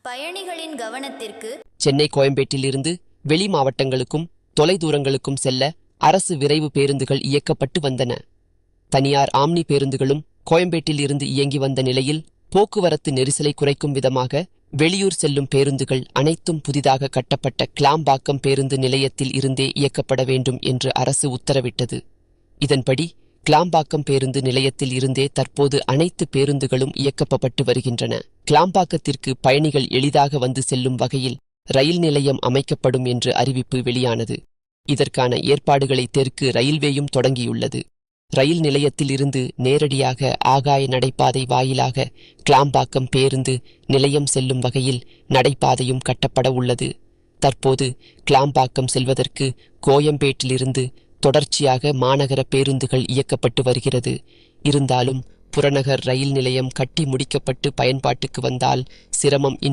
பயணிகளின் கவனத்திற்கு சென்னை கோயம்பேட்டிலிருந்து வெளி மாவட்டங்களுக்கும் தொலைதூரங்களுக்கும் செல்ல அரசு விரைவு பேருந்துகள் இயக்கப்பட்டு வந்தன. தனியார் ஆம்னி பேருந்துகளும் கோயம்பேட்டில் இருந்து இயங்கி வந்த நிலையில் போக்குவரத்து நெரிசலை குறைக்கும் விதமாக வெளியூர் செல்லும் பேருந்துகள் அனைத்தும் புதிதாக கட்டப்பட்ட கிளாம்பாக்கம் பேருந்து நிலையத்தில் இருந்தே இயக்கப்பட வேண்டும் என்று அரசு உத்தரவிட்டது. இதன்படி கிளாம்பாக்கம் பேருந்து நிலையத்தில் இருந்தே தற்போது அனைத்து பேருந்துகளும் இயக்கப்பட்டு வருகின்றன. கிளாம்பாக்கத்திற்கு பயணிகள் எளிதாக வந்து செல்லும் வகையில் ரயில் நிலையம் அமைக்கப்படும் என்று அறிவிப்பு வெளியானது. இதற்கான ஏற்பாடுகளை தெற்கு ரயில்வேயும் தொடங்கியுள்ளது. ரயில் நிலையத்தில் இருந்து நேரடியாக ஆகாய நடைபாதை வாயிலாக கிளாம்பாக்கம் பேருந்து நிலையம் செல்லும் வகையில் நடைபாதையும் கட்டப்பட உள்ளது. தற்போது கிளாம்பாக்கம் செல்வதற்கு கோயம்பேட்டிலிருந்து தொடர்ச்சியாக மாநகர பேருந்துகள் இயக்கப்பட்டு வருகிறது. இருந்தாலும் புறநகர் ரயில் நிலையம் கட்டி முடிக்கப்பட்டு பயன்பாட்டுக்கு வந்தால் சிரமம்